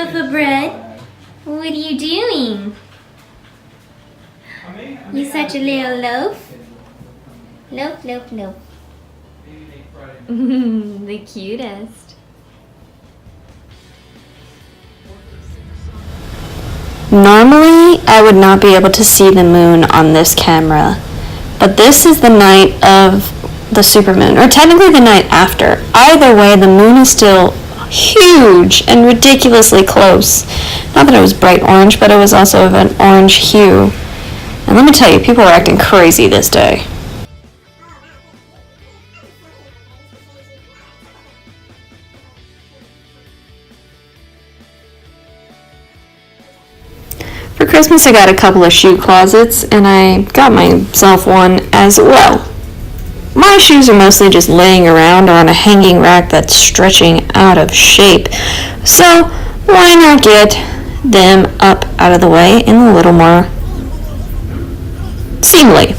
loaf of bread. What are you doing? You such a little loaf. Loaf, loaf, loaf. The cutest. Normally, I would not be able to see the moon on this camera, but this is the night of the supermoon, or technically the night after. Either way, the moon is still huge and ridiculously close. Not that it was bright orange, but it was also of an orange hue. And let me tell you, people were acting crazy this day. For Christmas, I got a couple of shoe closets, and I got myself one as well. My shoes are mostly just laying around or on a hanging rack that's stretching out of shape, so why not get them up out of the way and a little more seemly.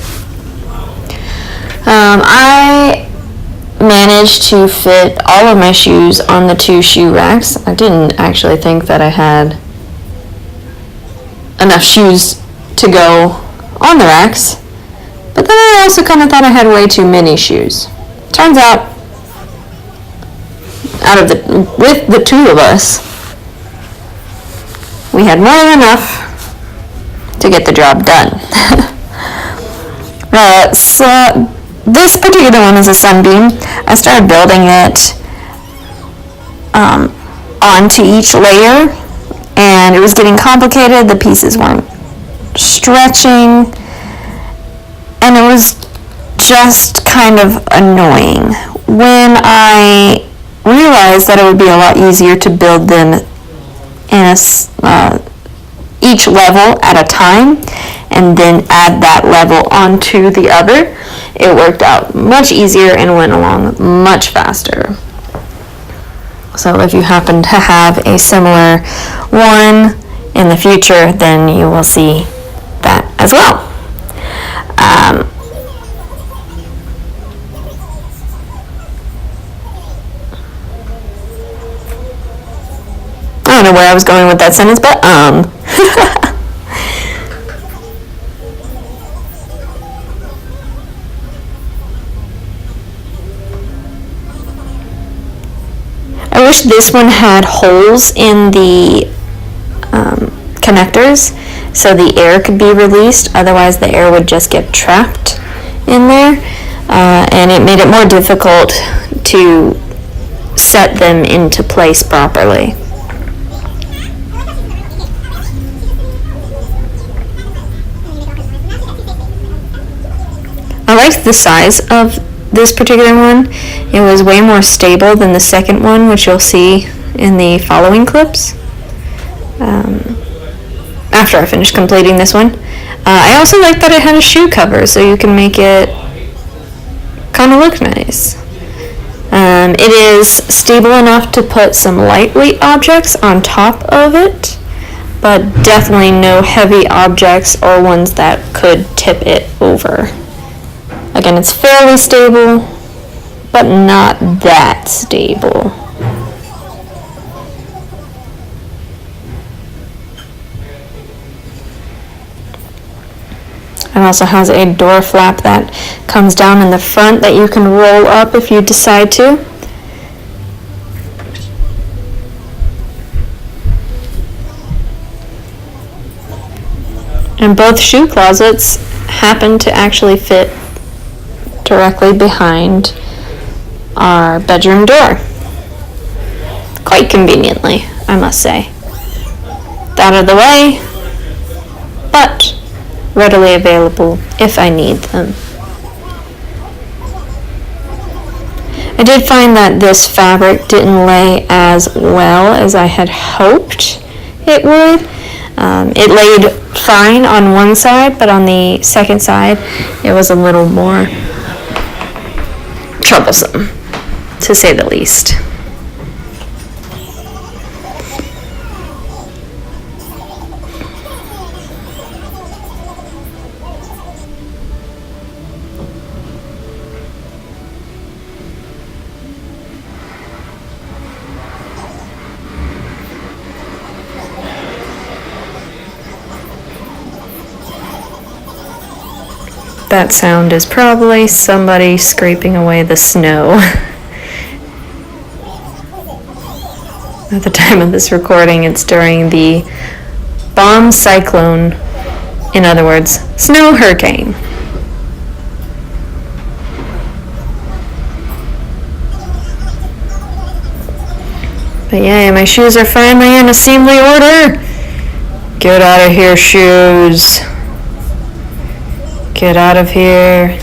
I managed to fit all of my shoes on the 2 shoe racks. I didn't actually think that I had enough shoes to go on the racks, but then I also kind of thought I had way too many shoes. Turns out, with the 2 of us, we had more than enough to get the job done. So this particular one is a sunbeam. I started building it onto each layer, and it was getting complicated. The pieces weren't stretching, and it was just kind of annoying. When I realized that it would be a lot easier to build them in each level at a time and then add that level onto the other, it worked out much easier and went along much faster. So if you happen to have a similar one in the future, then you will see that as well. I don't know where I was going with that sentence, but I wish this one had holes in the connectors so the air could be released. Otherwise, the air would just get trapped in there, and it made it more difficult to set them into place properly. I liked the size of this particular one. It was way more stable than the second one, which you'll see in the following clips after I finish completing this one. I also like that it had a shoe cover, so you can make it kind of look nice. It is stable enough to put some lightweight objects on top of it, but definitely no heavy objects or ones that could tip it over. Again, it's fairly stable, but not that stable. It also has a door flap that comes down in the front that you can roll up if you decide to. And both shoe closets happen to actually fit directly behind our bedroom door. Quite conveniently, I must say. Out of the way, but readily available if I need them. I did find that this fabric didn't lay as well as I had hoped it would. It laid fine on one side, but on the second side it was a little more troublesome, to say the least. that sound is probably somebody scraping away the snow. At the time of this recording, it's during the bomb cyclone, in other words, snow hurricane. But yeah, my shoes are finally in assembly order. Get out of here, shoes. Get out of here.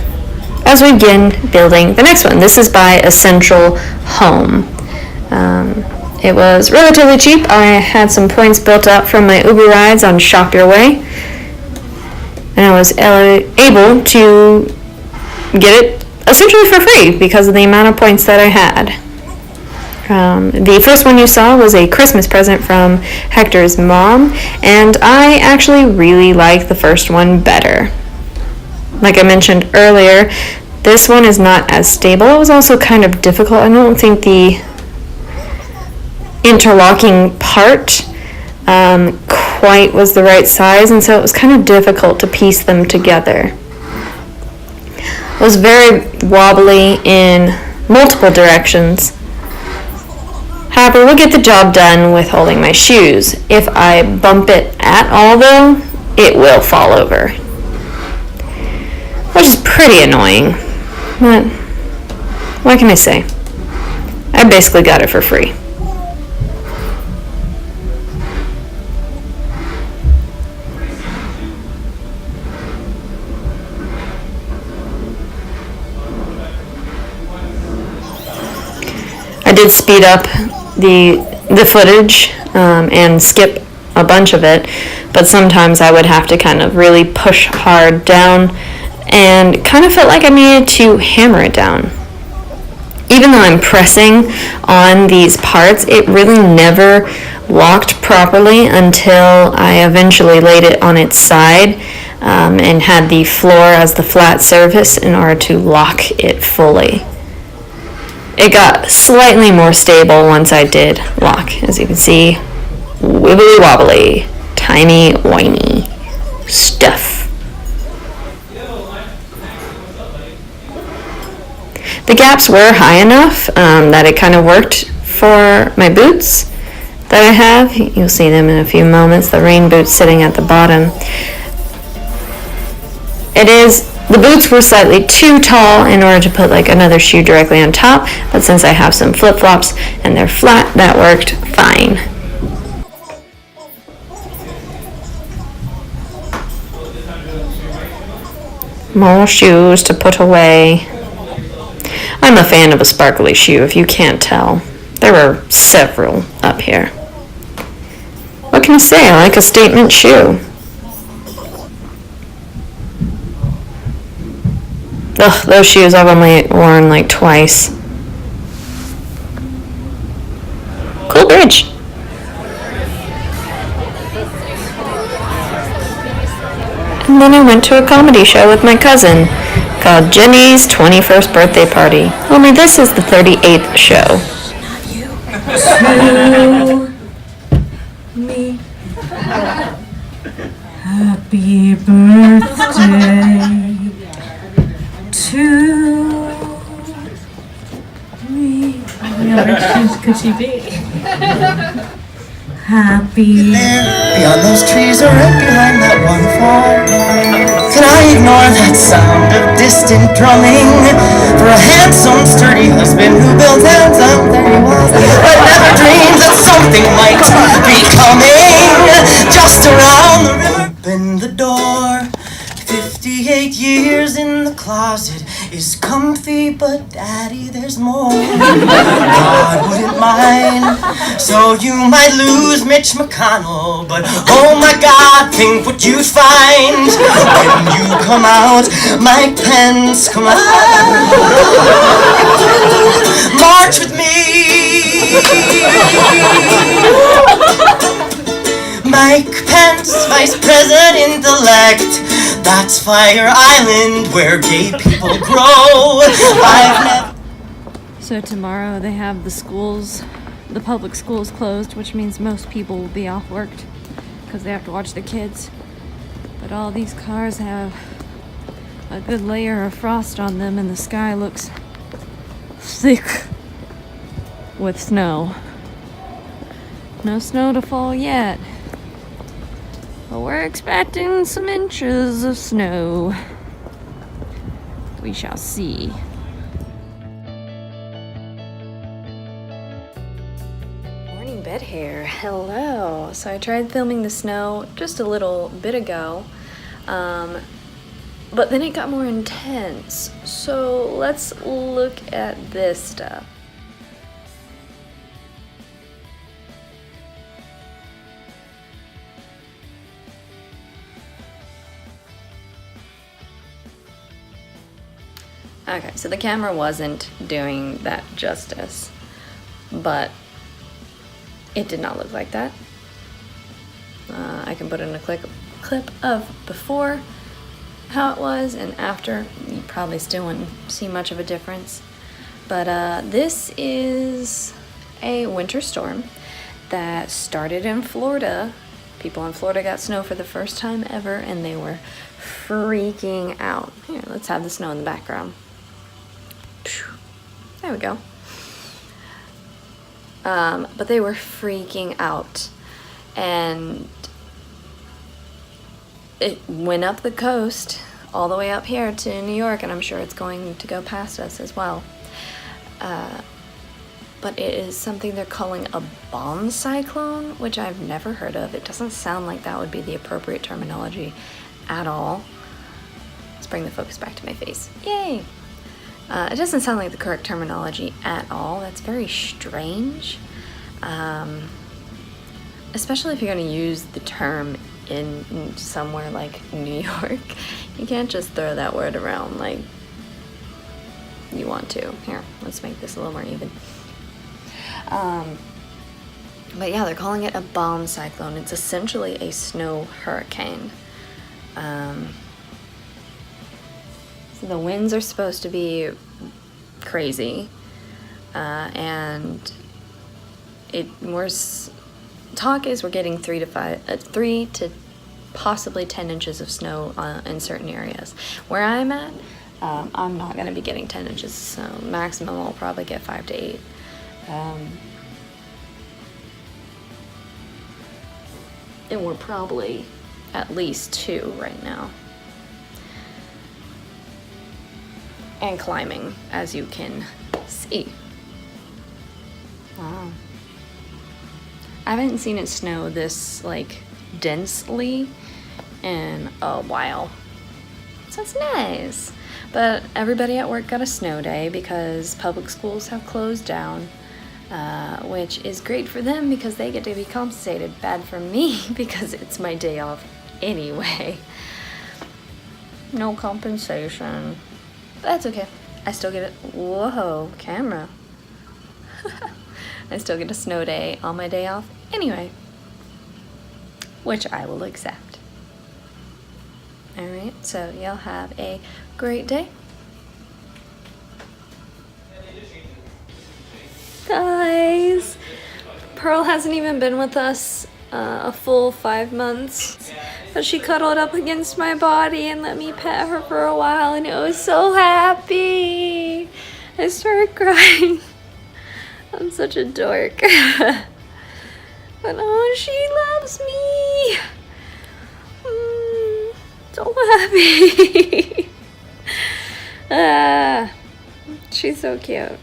As we begin building the next one. This is by Essential Home. It was relatively cheap. I had some points built up from my Uber rides on Shop Your Way. And I was able to get it essentially for free because of the amount of points that I had. The first one you saw was a Christmas present from Hector's mom, and I actually really like the first one better. Like I mentioned earlier, this one is not as stable. It was also kind of difficult. I don't think the interlocking part quite was the right size, and so it was kind of difficult to piece them together. It was very wobbly in multiple directions. However, we'll get the job done with holding my shoes. If I bump it at all, though, it will fall over. Which is pretty annoying. But what can I say? I basically got it for free. I did speed up the footage and skip a bunch of it, but sometimes I would have to kind of really push hard down and kind of felt like I needed to hammer it down. Even though I'm pressing on these parts, it really never locked properly until I eventually laid it on its side and had the floor as the flat surface in order to lock it fully. It got slightly more stable once I did lock. As you can see, wibbly wobbly, tiny whiny stuff. The gaps were high enough that it kind of worked for my boots that I have. You'll see them in a few moments, the rain boots sitting at the bottom. The boots were slightly too tall in order to put like another shoe directly on top, but since I have some flip-flops and they're flat, that worked fine. More shoes to put away. I'm a fan of a sparkly shoe, if you can't tell. There were several up here. What can I say? I like a statement shoe. Ugh, those shoes I've only worn like twice. Cool bridge. And then I went to a comedy show with my cousin called Jenny's 21st Birthday Party. Only this is the 38th show. Me. Happy birthday to me. What other could she be? Happy. Beyond those trees or right behind that one fall. Can I ignore that sound of distant drumming? For a handsome, sturdy husband who built hands up, there he was. But never dreamed that something might be coming just around the river. Open the door. 58 years in the closet is comfy, but daddy, there's more. God wouldn't mind, so you might lose Mitch McConnell, but oh my God, think what you'd find when you come out. Mike Pence, come on, march with me. Mike Pence, Vice President-elect. That's Fire Island, where gay people grow. So tomorrow they have the public schools closed, which means most people will be off work because they have to watch their kids. But all these cars have a good layer of frost on them, and the sky looks thick with snow. No snow to fall yet, but we're expecting some inches of snow. We shall see. Morning bed hair. Hello. So I tried filming the snow just a little bit ago, but then it got more intense. So let's look at this stuff. Okay, so the camera wasn't doing that justice, but it did not look like that. I can put in a clip of before how it was and after. You probably still wouldn't see much of a difference. But this is a winter storm that started in Florida. People in Florida got snow for the first time ever, and they were freaking out. Here, let's have the snow in the background. There we go. But they were freaking out, and it went up the coast all the way up here to New York, and I'm sure it's going to go past us as well. But it is something they're calling a bomb cyclone, which I've never heard of. It doesn't sound like that would be the appropriate terminology at all. Let's bring the focus back to my face. Yay! It doesn't sound like the correct terminology at all. That's very strange. Especially if you're going to use the term in somewhere like New York. You can't just throw that word around like you want to. Here, let's make this a little more even. But yeah, they're calling it a bomb cyclone. It's essentially a snow hurricane. So the winds are supposed to be crazy, and talk is we're getting 3 to possibly 10 inches of snow in certain areas. Where I'm at, I'm not going to be getting 10 inches, so maximum I'll probably get 5 to 8. And we're probably at least 2 right now. And climbing, as you can see. Wow. I haven't seen it snow this, like, densely in a while. So it's nice. But everybody at work got a snow day because public schools have closed down, which is great for them because they get to be compensated. Bad for me because it's my day off anyway. No compensation. That's okay. I still get it. Whoa, camera. I still get a snow day on my day off anyway, which I will accept. Alright, so y'all have a great day. Guys, Pearl hasn't even been with us a full 5 months, but she cuddled up against my body and let me pet her for a while, and it was so happy. I started crying. I'm such a dork. But oh, she loves me. So happy. She's so cute.